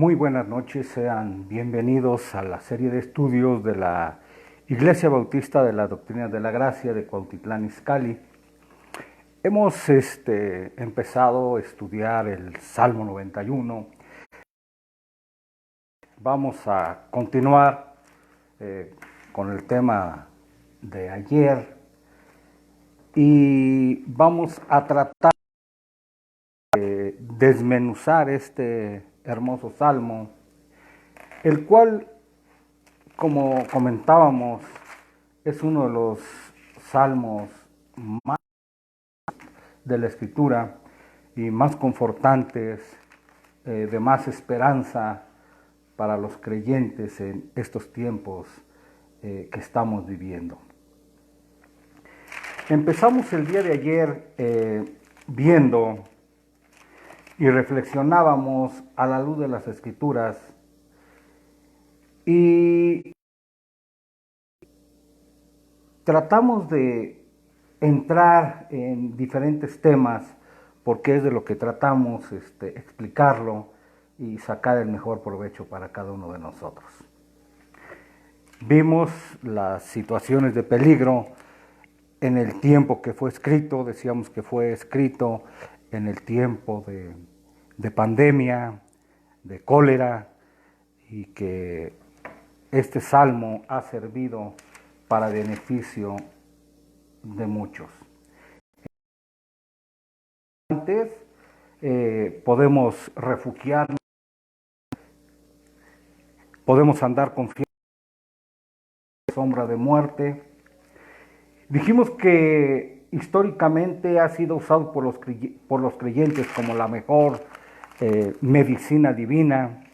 Muy buenas noches, sean bienvenidos a la serie de estudios de la Iglesia Bautista de la Doctrina de la Gracia de Cuautitlán Izcalli. Hemos empezado a estudiar el Salmo 91. Vamos a continuar con el tema de ayer y vamos a tratar de desmenuzar este hermoso salmo, el cual, como comentábamos, es uno de los salmos más de la Escritura y más confortantes, de más esperanza para los creyentes en estos tiempos que estamos viviendo. Empezamos el día de ayer viendo y reflexionábamos a la luz de las Escrituras y tratamos de entrar en diferentes temas porque es de lo que tratamos explicarlo y sacar el mejor provecho para cada uno de nosotros. Vimos las situaciones de peligro en el tiempo que fue escrito, decíamos que fue escrito en el tiempo de pandemia, de cólera, y que este salmo ha servido para beneficio de muchos. Antes podemos refugiarnos, podemos andar confiados en la sombra de muerte. Dijimos que históricamente ha sido usado por los creyentes como la mejor medicina divina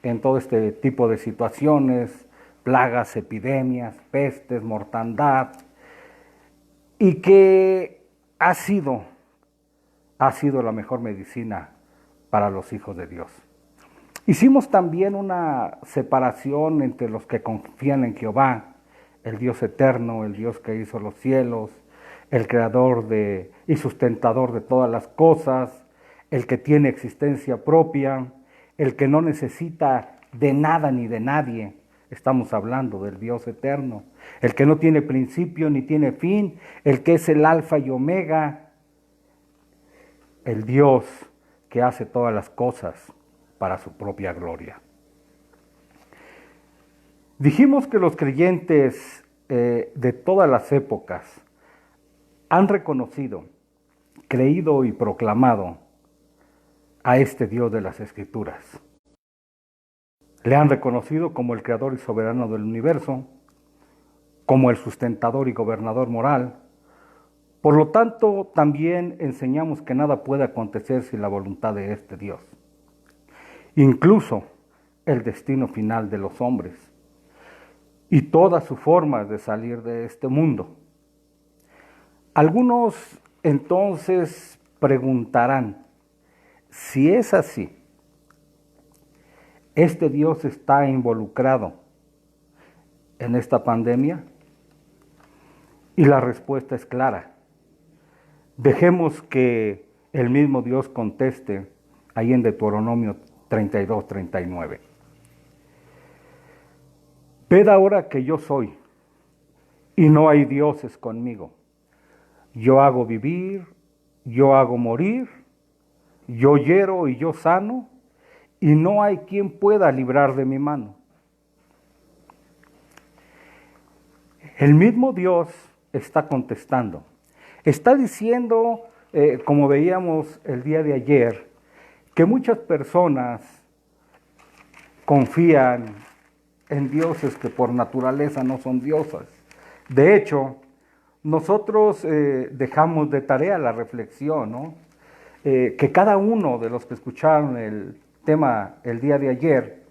en todo este tipo de situaciones, plagas, epidemias, pestes, mortandad, y que ha sido la mejor medicina para los hijos de Dios. Hicimos también una separación entre los que confían en Jehová, el Dios eterno, el Dios que hizo los cielos, el creador y sustentador de todas las cosas, el que tiene existencia propia, el que no necesita de nada ni de nadie. Estamos hablando del Dios eterno, el que no tiene principio ni tiene fin, el que es el alfa y omega, el Dios que hace todas las cosas para su propia gloria. Dijimos que los creyentes de todas las épocas han reconocido, creído y proclamado a este Dios de las Escrituras. Le han reconocido como el creador y soberano del universo, como el sustentador y gobernador moral. Por lo tanto, también enseñamos que nada puede acontecer sin la voluntad de este Dios, incluso el destino final de los hombres y todas sus formas de salir de este mundo. Algunos entonces preguntarán, si es así, ¿este Dios está involucrado en esta pandemia? Y la respuesta es clara. Dejemos que el mismo Dios conteste ahí en Deuteronomio 32:39. Ved ahora que yo soy, y no hay dioses conmigo. Yo hago vivir, yo hago morir, yo hiero y yo sano, y no hay quien pueda librar de mi mano. El mismo Dios está contestando. Está diciendo, como veíamos el día de ayer, que muchas personas confían en dioses que por naturaleza no son diosas. De hecho, nosotros dejamos de tarea la reflexión, ¿no? Que cada uno de los que escucharon el tema el día de ayer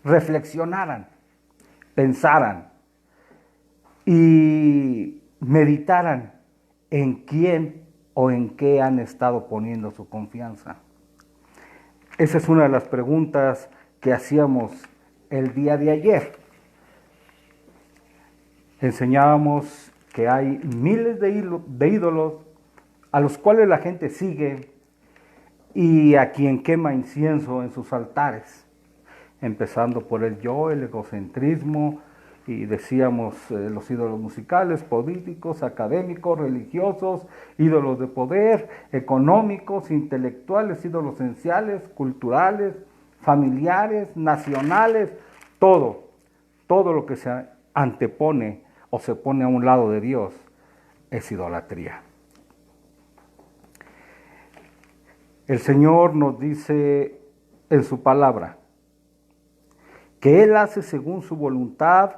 reflexionaran, pensaran y meditaran en quién o en qué han estado poniendo su confianza. Esa es una de las preguntas que hacíamos el día de ayer. Enseñábamos que hay miles de ídolos a los cuales la gente sigue y a quien quema incienso en sus altares. empezando por el yo, el egocentrismo, y decíamos los ídolos musicales, políticos, académicos, religiosos, ídolos de poder, económicos, intelectuales, ídolos esenciales, culturales, familiares, nacionales, todo lo que se antepone o se pone a un lado de Dios es idolatría. El Señor nos dice en su palabra que Él hace según su voluntad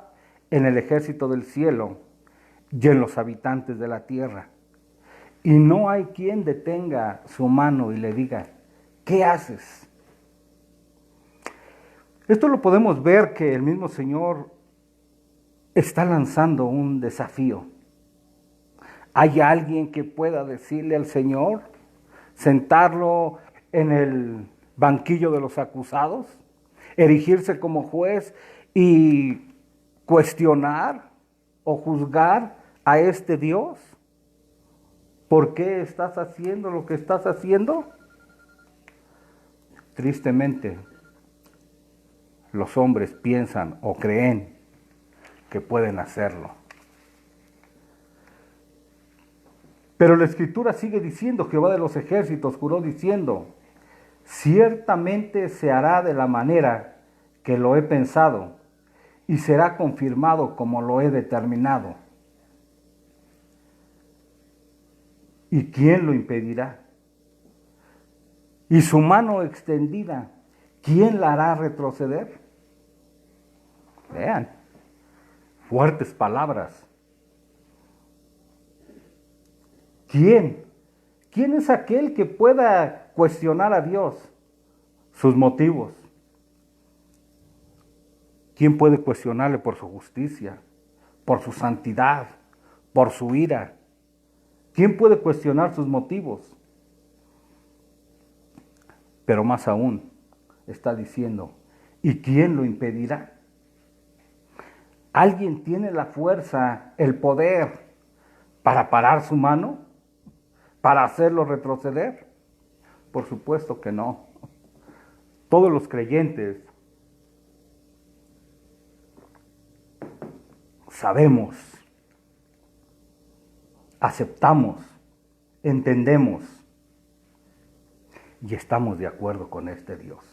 en el ejército del cielo y en los habitantes de la tierra. Y no hay quien detenga su mano y le diga, ¿qué haces? Esto lo podemos ver que el mismo Señor está lanzando un desafío. ¿Hay alguien que pueda decirle al Señor, sentarlo en el banquillo de los acusados, erigirse como juez y cuestionar o juzgar a este Dios? ¿Por qué estás haciendo lo que estás haciendo? Tristemente, los hombres piensan o creen que pueden hacerlo. Pero la Escritura sigue diciendo, Jehová de los ejércitos juró diciendo, ciertamente se hará de la manera que lo he pensado y será confirmado como lo he determinado. ¿Y quién lo impedirá? Y su mano extendida, ¿quién la hará retroceder? Vean, fuertes palabras. ¿Quién? ¿Quién es aquel que pueda cuestionar a Dios, sus motivos? ¿Quién puede cuestionarle por su justicia, por su santidad, por su ira? ¿Quién puede cuestionar sus motivos? Pero más aún, está diciendo, ¿y quién lo impedirá? ¿Alguien tiene la fuerza, el poder para parar su mano? ¿Para hacerlo retroceder? Por supuesto que no. Todos los creyentes sabemos, aceptamos, entendemos y estamos de acuerdo con este Dios.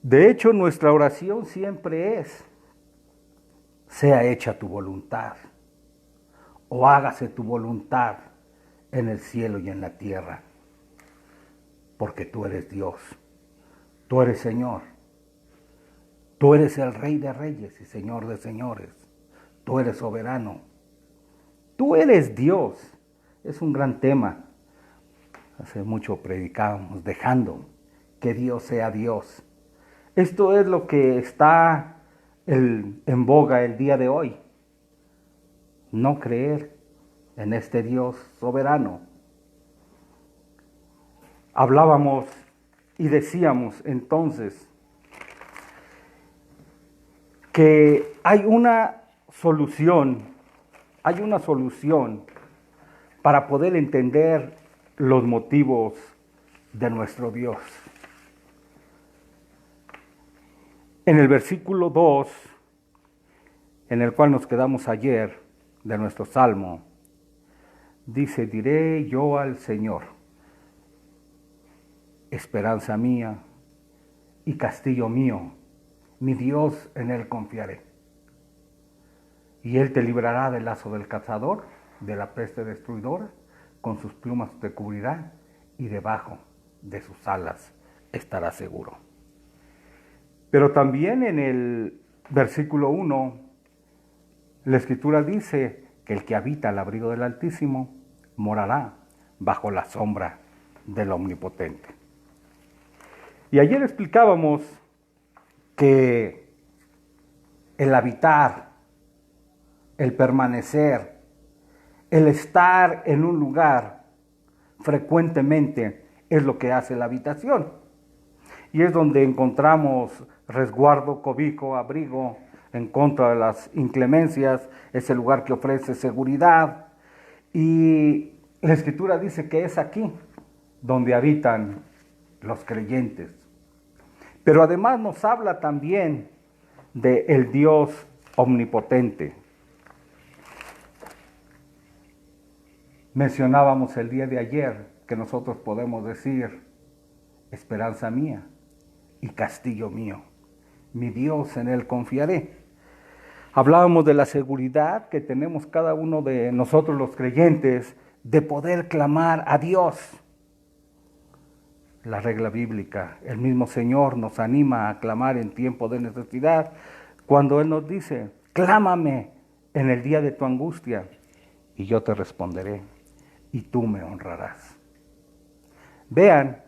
De hecho, nuestra oración siempre es, sea hecha tu voluntad o hágase tu voluntad en el cielo y en la tierra, porque tú eres Dios, tú eres Señor, tú eres el Rey de Reyes y Señor de Señores, tú eres soberano, tú eres Dios. Es un gran tema. Hace mucho predicábamos dejando que Dios sea Dios. Esto es lo que está en boga el día de hoy. No creer en este Dios soberano. Hablábamos y decíamos entonces que hay una solución para poder entender los motivos de nuestro Dios. En el versículo 2, en el cual nos quedamos ayer, de nuestro Salmo, dice, diré yo al Señor, esperanza mía y castillo mío, mi Dios, en Él confiaré. Y Él te librará del lazo del cazador, de la peste destruidora, con sus plumas te cubrirá y debajo de sus alas estarás seguro. Pero también en el versículo 1, la Escritura dice que el que habita al abrigo del Altísimo morará bajo la sombra del Omnipotente. Y ayer explicábamos que el habitar, el permanecer, el estar en un lugar frecuentemente es lo que hace la habitación. Y es donde encontramos resguardo, cobijo, abrigo en contra de las inclemencias. Es el lugar que ofrece seguridad. Y la Escritura dice que es aquí donde habitan los creyentes. Pero además nos habla también de el Dios omnipotente. Mencionábamos el día de ayer que nosotros podemos decir, esperanza mía y castillo mío, mi Dios, en él confiaré. Hablábamos de la seguridad que tenemos cada uno de nosotros los creyentes de poder clamar a Dios. La regla bíblica, el mismo Señor nos anima a clamar en tiempo de necesidad, cuando Él nos dice, clámame en el día de tu angustia y yo te responderé y tú me honrarás. Vean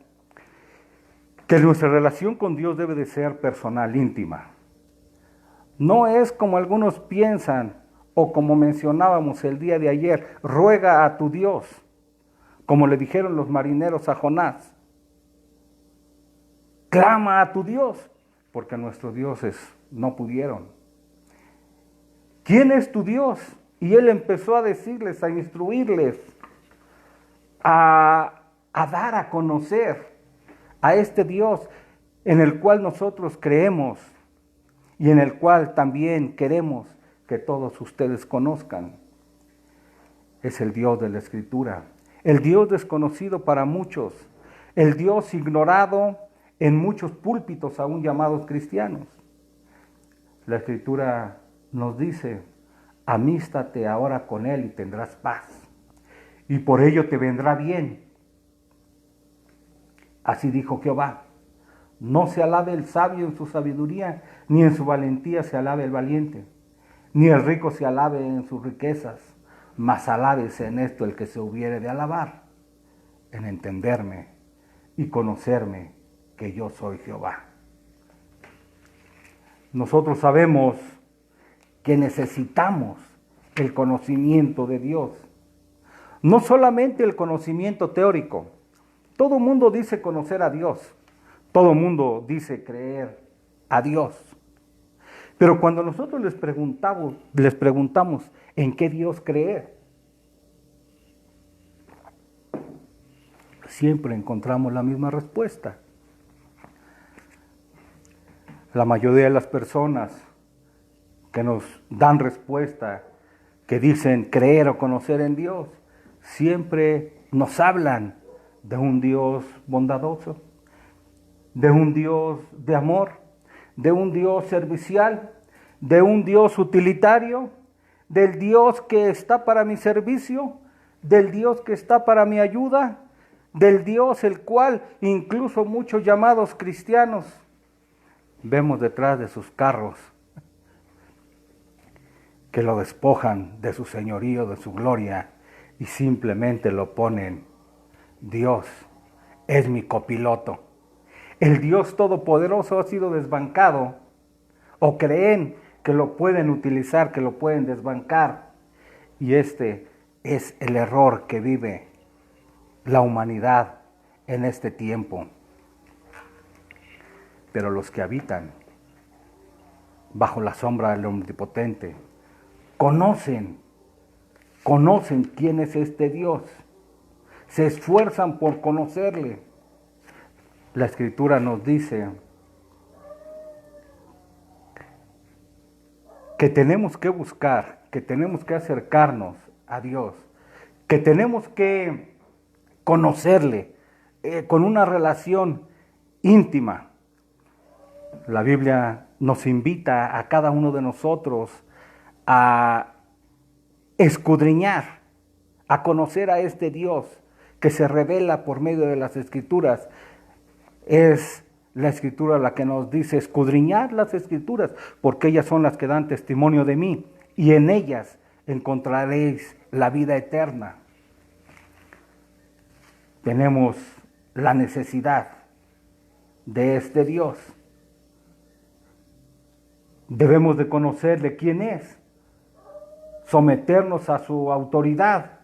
que nuestra relación con Dios debe de ser personal, íntima. No es como algunos piensan o como mencionábamos el día de ayer, ruega a tu Dios, como le dijeron los marineros a Jonás. Clama a tu Dios, porque nuestros dioses no pudieron. ¿Quién es tu Dios? Y él empezó a decirles, a instruirles, a dar a conocer a este Dios en el cual nosotros creemos y en el cual también queremos que todos ustedes conozcan. Es el Dios de la Escritura, el Dios desconocido para muchos, el Dios ignorado en muchos púlpitos aún llamados cristianos. La Escritura nos dice, amístate ahora con Él y tendrás paz, y por ello te vendrá bien. Así dijo Jehová, no se alabe el sabio en su sabiduría, ni en su valentía se alabe el valiente, ni el rico se alabe en sus riquezas, mas alábese en esto el que se hubiere de alabar, en entenderme y conocerme que yo soy Jehová. Nosotros sabemos que necesitamos el conocimiento de Dios, no solamente el conocimiento teórico. Todo mundo dice conocer a Dios, todo mundo dice creer a Dios. Pero cuando nosotros les preguntamos en qué Dios creer, siempre encontramos la misma respuesta. La mayoría de las personas que nos dan respuesta, que dicen creer o conocer en Dios, siempre nos hablan de un Dios bondadoso, de un Dios de amor, de un Dios servicial, de un Dios utilitario, del Dios que está para mi servicio, del Dios que está para mi ayuda, del Dios el cual incluso muchos llamados cristianos vemos detrás de sus carros, que lo despojan de su señorío, de su gloria, y simplemente lo ponen, Dios es mi copiloto. El Dios Todopoderoso ha sido desbancado, o creen que lo pueden utilizar, que lo pueden desbancar, y este es el error que vive la humanidad en este tiempo. Pero los que habitan bajo la sombra del Omnipotente conocen quién es este Dios, se esfuerzan por conocerle. La Escritura nos dice que tenemos que buscar, que tenemos que acercarnos a Dios, que tenemos que conocerle con una relación íntima. La Biblia nos invita a cada uno de nosotros a escudriñar, a conocer a este Dios que se revela por medio de las Escrituras. Es la Escritura la que nos dice escudriñad las Escrituras, porque ellas son las que dan testimonio de mí, y en ellas encontraréis la vida eterna. Tenemos la necesidad de este Dios. Debemos de conocerle quién es, someternos a su autoridad,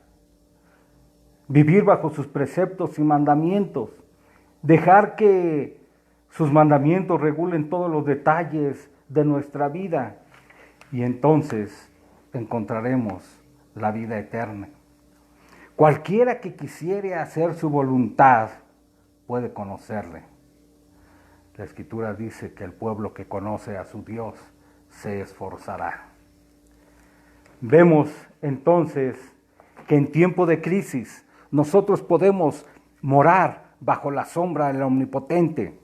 vivir bajo sus preceptos y mandamientos, dejar que sus mandamientos regulen todos los detalles de nuestra vida, y entonces encontraremos la vida eterna. Cualquiera que quisiere hacer su voluntad puede conocerle. La Escritura dice que el pueblo que conoce a su Dios se esforzará. Vemos entonces que en tiempo de crisis nosotros podemos morar bajo la sombra del Omnipotente.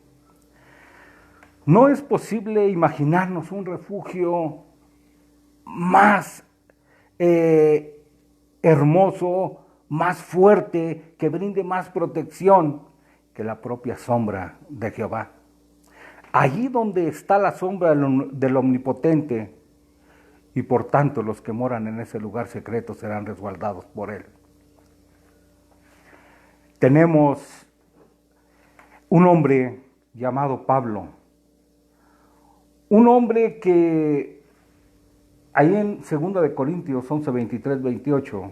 No es posible imaginarnos un refugio más hermoso, más fuerte, que brinde más protección que la propia sombra de Jehová. Allí donde está la sombra del Omnipotente, y por tanto los que moran en ese lugar secreto serán resguardados por él. Tenemos un hombre llamado Pablo, un hombre que ahí en 2 de Corintios 11, 23, 28,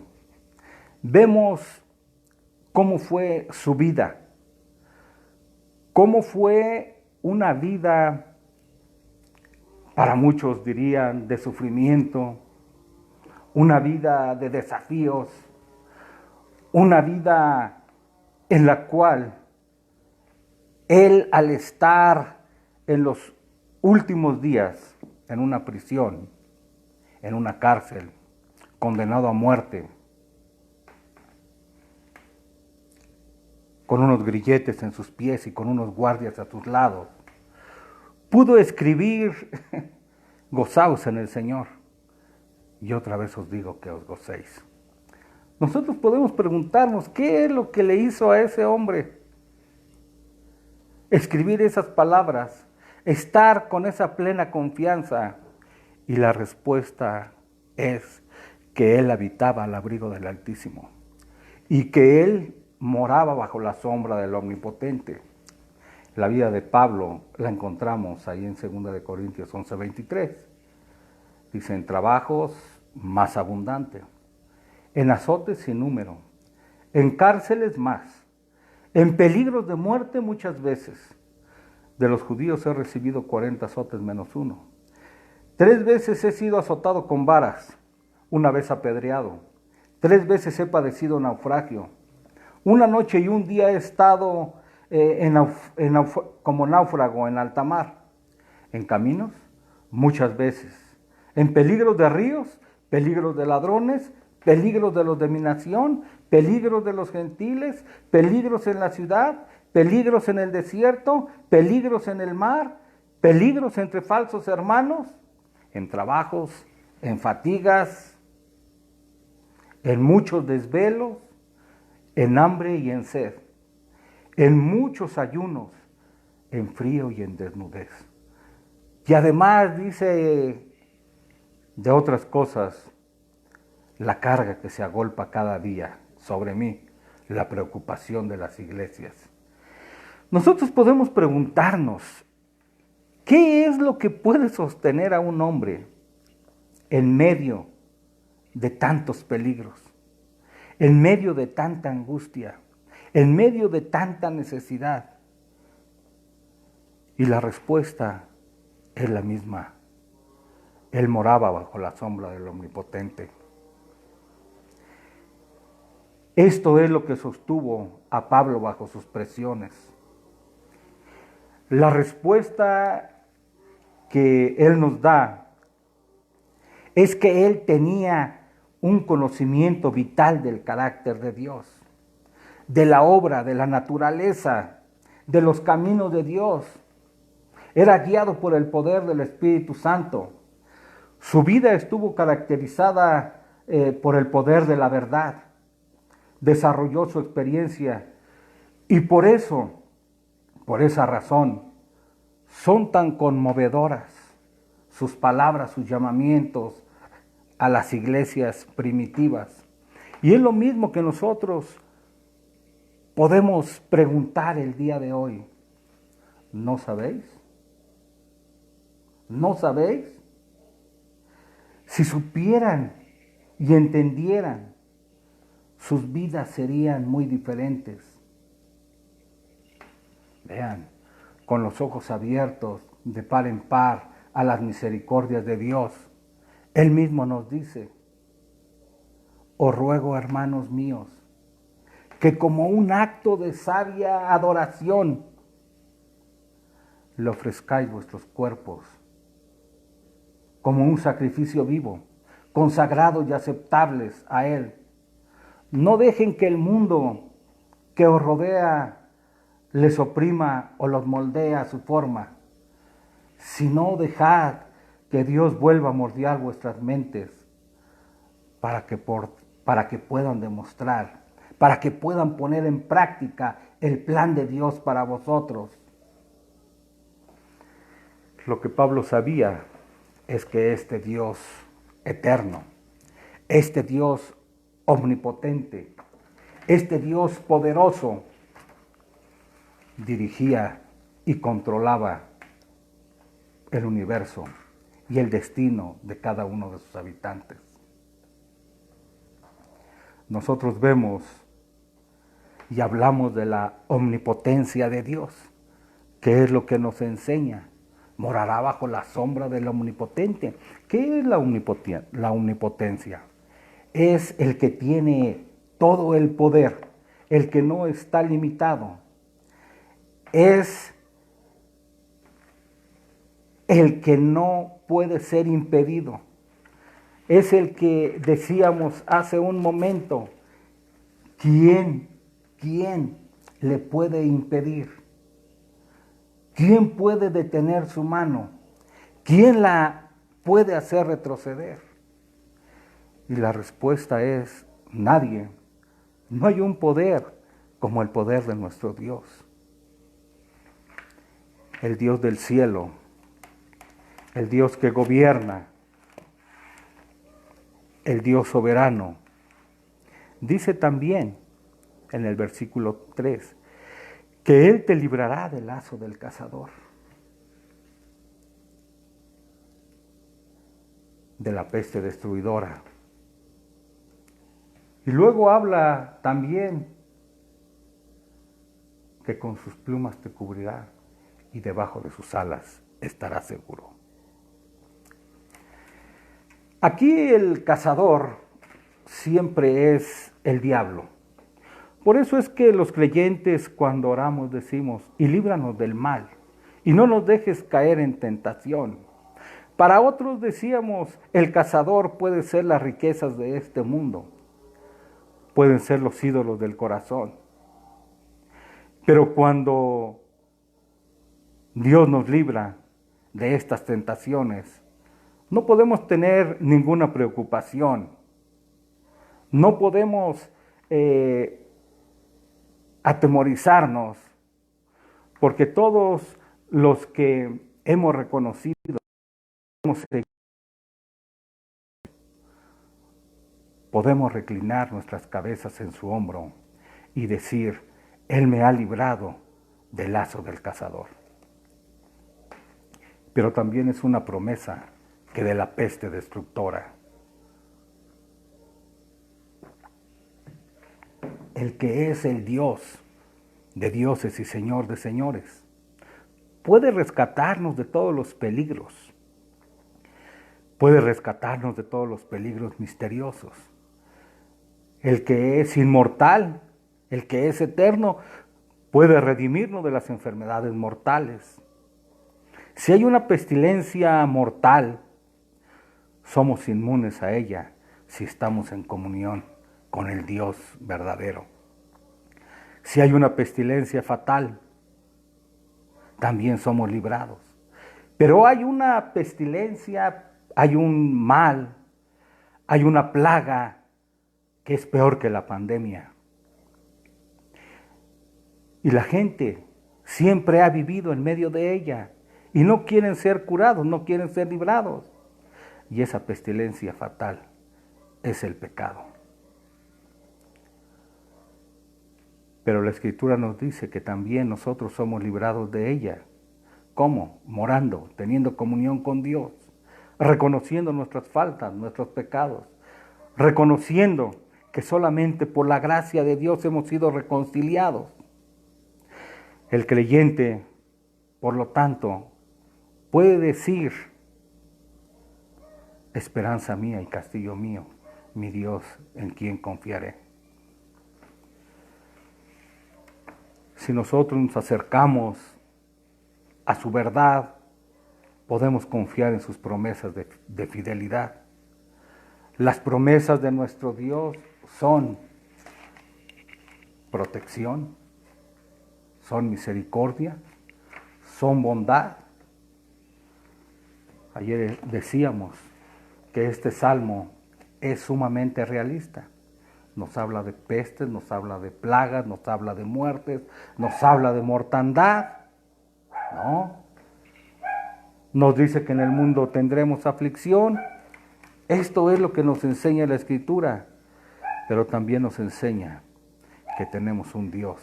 vemos cómo fue su vida, cómo fue una vida, para muchos dirían, de sufrimiento, una vida de desafíos, una vida en la cual él, al estar en los últimos días en una prisión, en una cárcel, condenado a muerte, con unos grilletes en sus pies y con unos guardias a sus lados, pudo escribir: gozaos en el Señor. Y otra vez os digo que os gocéis. Nosotros podemos preguntarnos, ¿qué es lo que le hizo a ese hombre escribir esas palabras, estar con esa plena confianza? Y la respuesta es que él habitaba al abrigo del Altísimo y que él moraba bajo la sombra del Omnipotente. La vida de Pablo la encontramos ahí en 2 de Corintios 11, 23. Dice: en trabajos más abundante, en azotes sin número, en cárceles más, en peligros de muerte muchas veces. De los judíos he recibido 40 azotes menos uno. 3 veces he sido azotado con varas, una vez apedreado. 3 veces he padecido naufragio. Una noche y un día he estado como náufrago en alta mar. En caminos, muchas veces. En peligros de ríos, peligros de ladrones, peligros de los de mi nación, peligros de los gentiles, peligros en la ciudad, peligros en el desierto, peligros en el mar, peligros entre falsos hermanos, en trabajos, en fatigas, en muchos desvelos, en hambre y en sed, en muchos ayunos, en frío y en desnudez. Y además dice de otras cosas, la carga que se agolpa cada día sobre mí, la preocupación de las iglesias. Nosotros podemos preguntarnos, ¿qué es lo que puede sostener a un hombre en medio de tantos peligros, en medio de tanta angustia, en medio de tanta necesidad? Y la respuesta es la misma. Él moraba bajo la sombra del Omnipotente. Esto es lo que sostuvo a Pablo bajo sus presiones. La respuesta que él nos da es que él tenía un conocimiento vital del carácter de Dios, de la obra, de la naturaleza, de los caminos de Dios. Era guiado por el poder del Espíritu Santo. Su vida estuvo caracterizada por el poder de la verdad. Desarrolló su experiencia y por eso, por esa razón, son tan conmovedoras sus palabras, sus llamamientos a las iglesias primitivas. Y es lo mismo que nosotros podemos preguntar el día de hoy. ¿No sabéis? ¿No sabéis? Si supieran y entendieran, sus vidas serían muy diferentes. Vean, con los ojos abiertos, de par en par, a las misericordias de Dios. Él mismo nos dice: os ruego, hermanos míos, que como un acto de sabia adoración, le ofrezcáis vuestros cuerpos como un sacrificio vivo, consagrados y aceptables a Él. No dejen que el mundo que os rodea les oprima o los moldee a su forma, sino dejad que Dios vuelva a moldear vuestras mentes para que puedan demostrar, para que puedan poner en práctica el plan de Dios para vosotros. Lo que Pablo sabía es que este Dios eterno, este Dios omnipotente, este Dios poderoso, dirigía y controlaba el universo y el destino de cada uno de sus habitantes. Nosotros vemos y hablamos de la omnipotencia de Dios, que es lo que nos enseña. Morará bajo la sombra del omnipotente. ¿Qué es la omnipotencia? Es el que tiene todo el poder, el que no está limitado. Es el que no puede ser impedido. Es el que decíamos hace un momento, ¿quién le puede impedir? ¿Quién puede detener su mano? ¿Quién la puede hacer retroceder? Y la respuesta es nadie. No hay un poder como el poder de nuestro Dios. El Dios del cielo, el Dios que gobierna, el Dios soberano. Dice también en el versículo 3 que Él te librará del lazo del cazador, de la peste destruidora. Y luego habla también que con sus plumas te cubrirá y debajo de sus alas estarás seguro. Aquí el cazador siempre es el diablo. Por eso es que los creyentes cuando oramos decimos, y líbranos del mal, y no nos dejes caer en tentación. Para otros decíamos, el cazador puede ser las riquezas de este mundo, pueden ser los ídolos del corazón. Pero cuando Dios nos libra de estas tentaciones, no podemos tener ninguna preocupación. No podemos atemorizarnos, porque todos los que hemos reconocido, podemos reclinar nuestras cabezas en su hombro y decir, Él me ha librado del lazo del cazador. Pero también es una promesa que de la peste destructora. El que es el Dios de dioses y Señor de señores, puede rescatarnos de todos los peligros, puede rescatarnos de todos los peligros misteriosos. El que es inmortal, el que es eterno, puede redimirnos de las enfermedades mortales. Si hay una pestilencia mortal, somos inmunes a ella si estamos en comunión con el Dios verdadero. Si hay una pestilencia fatal, también somos librados. Pero hay una pestilencia, hay un mal, hay una plaga que es peor que la pandemia. Y la gente siempre ha vivido en medio de ella y no quieren ser curados, no quieren ser librados. Y esa pestilencia fatal es el pecado. Pero la Escritura nos dice que también nosotros somos librados de ella. ¿Cómo? Morando, teniendo comunión con Dios, reconociendo nuestras faltas, nuestros pecados, reconociendo que solamente por la gracia de Dios hemos sido reconciliados. El creyente, por lo tanto, puede decir, esperanza mía y castillo mío, mi Dios en quien confiaré. Si nosotros nos acercamos a su verdad, podemos confiar en sus promesas de fidelidad. Las promesas de nuestro Dios son protección, son misericordia, son bondad. Ayer decíamos que este salmo es sumamente realista. Nos habla de pestes, nos habla de plagas, nos habla de muertes, nos habla de mortandad. ¿No? Nos dice que en el mundo tendremos aflicción. Esto es lo que nos enseña la Escritura, pero también nos enseña que tenemos un Dios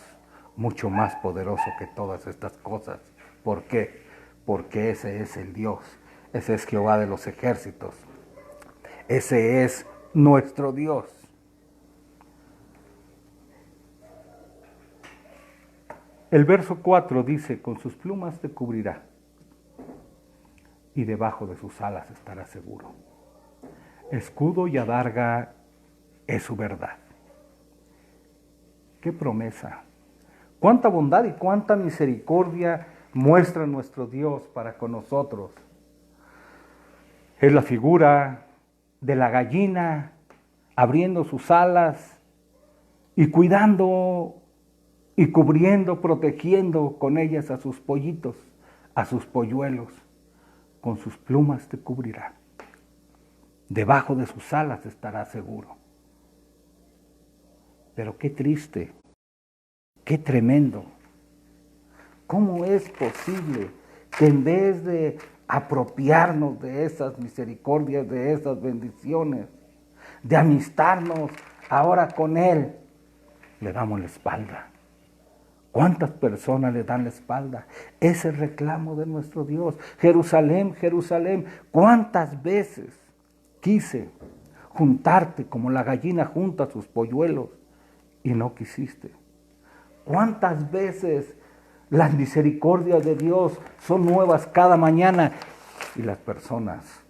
mucho más poderoso que todas estas cosas. ¿Por qué? Porque ese es el Dios, ese es Jehová de los ejércitos, ese es nuestro Dios. El verso 4 dice, con sus plumas te cubrirá y debajo de sus alas estará seguro. Escudo y adarga es su verdad. ¡Qué promesa! ¡Cuánta bondad y cuánta misericordia muestra nuestro Dios para con nosotros! Es la figura de la gallina abriendo sus alas y cuidando y cubriendo, protegiendo con ellas a sus pollitos, a sus polluelos. Con sus plumas te cubrirá. Debajo de sus alas estará seguro. Pero qué triste, qué tremendo. ¿Cómo es posible que en vez de apropiarnos de esas misericordias, de esas bendiciones, de amistarnos ahora con Él, le damos la espalda? ¿Cuántas personas le dan la espalda? Es el reclamo de nuestro Dios. Jerusalén, Jerusalén, ¿cuántas veces quise juntarte como la gallina junta sus polluelos y no quisiste? ¿Cuántas veces las misericordias de Dios son nuevas cada mañana y las personas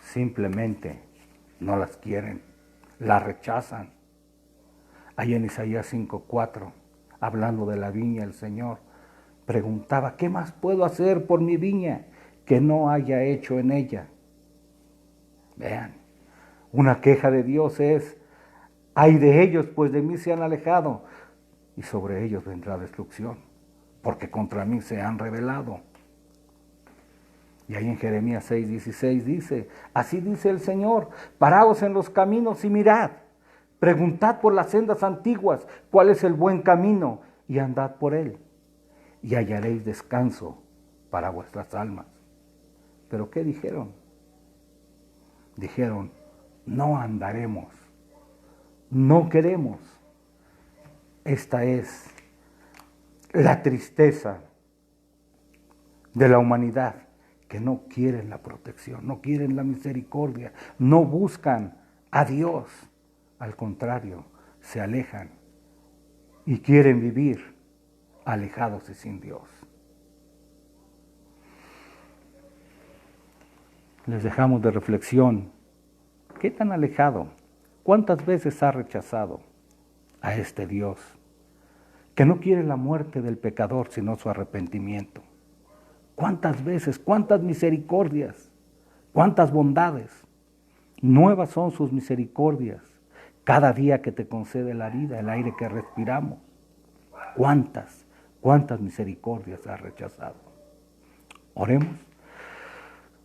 simplemente no las quieren, las rechazan? Ahí en Isaías 5:4, hablando de la viña, el Señor preguntaba, ¿qué más puedo hacer por mi viña que no haya hecho en ella? Vean, una queja de Dios es, ay de ellos, pues de mí se han alejado, y sobre ellos vendrá destrucción, porque contra mí se han rebelado. Y ahí en Jeremías 6:16 dice, así dice el Señor, paraos en los caminos y mirad, preguntad por las sendas antiguas, cuál es el buen camino, y andad por él, y hallaréis descanso para vuestras almas. ¿Pero qué dijeron? Dijeron, no andaremos, no queremos. Esta es la tristeza de la humanidad, que no quieren la protección, no quieren la misericordia, no buscan a Dios. Al contrario, se alejan y quieren vivir alejados y sin Dios. Les dejamos de reflexión. ¿Qué tan alejado? ¿Cuántas veces ha rechazado a este Dios que no quiere la muerte del pecador, sino su arrepentimiento? ¿Cuántas veces, cuántas misericordias, cuántas bondades? Nuevas son sus misericordias cada día que te concede la vida, el aire que respiramos. ¿Cuántas misericordias has rechazado? Oremos.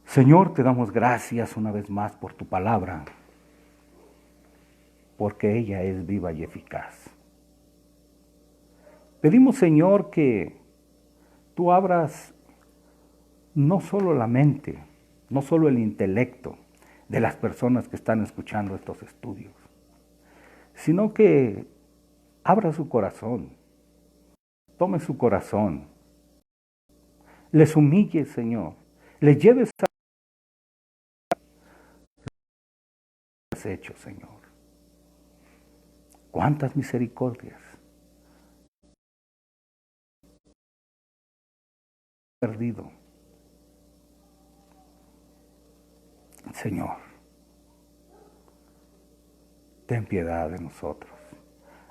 Señor, te damos gracias una vez más por tu palabra, porque ella es viva y eficaz. Pedimos, Señor, que tú abras no solo la mente, no solo el intelecto de las personas que están escuchando estos estudios, sino que abra su corazón, tome su corazón, les humille, Señor, les lleves a los hechos, Señor. Cuántas misericordias he perdido, Señor. Ten piedad de nosotros.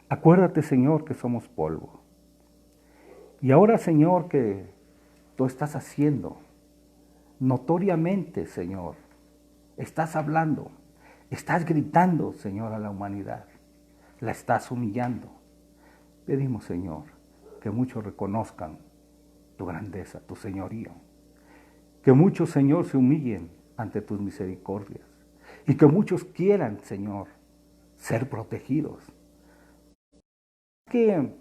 Acuérdate, Señor, que somos polvo. Y ahora, Señor, que tú estás haciendo notoriamente, Señor. Estás hablando, estás gritando, Señor, a la humanidad. La estás humillando. Pedimos, Señor, que muchos reconozcan tu grandeza, tu señorío. Que muchos, Señor, se humillen ante tus misericordias. Y que muchos quieran, Señor, ser protegidos. Que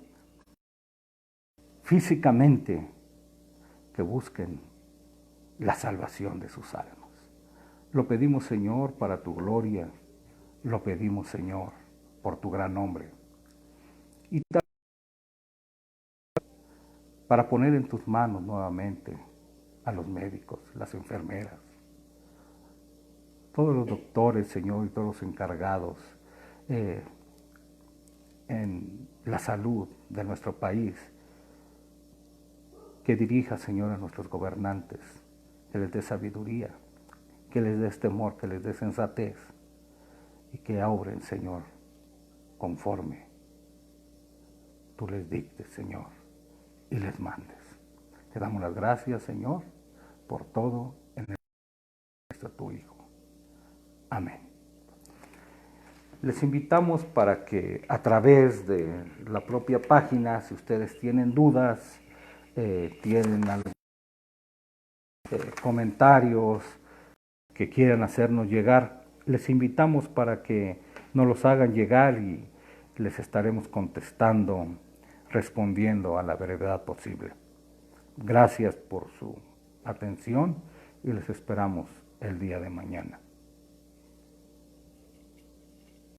físicamente, que busquen la salvación de sus almas. Lo pedimos, Señor, para tu gloria. Lo pedimos, Señor, por tu gran nombre. Y para poner en tus manos nuevamente a los médicos, las enfermeras, todos los doctores, Señor, y todos los encargados en la salud de nuestro país, que dirija, Señor, a nuestros gobernantes, que les dé sabiduría, que les des temor, que les dé sensatez, y que obren, Señor, conforme tú les dictes, Señor, y les mandes. Te damos las gracias, Señor, por todo en el nombre de tu Hijo. Amén. Les invitamos para que a través de la propia página, si ustedes tienen dudas, tienen algún comentarios que quieran hacernos llegar, les invitamos para que nos los hagan llegar y les estaremos contestando, respondiendo a la brevedad posible. Gracias por su atención y les esperamos el día de mañana.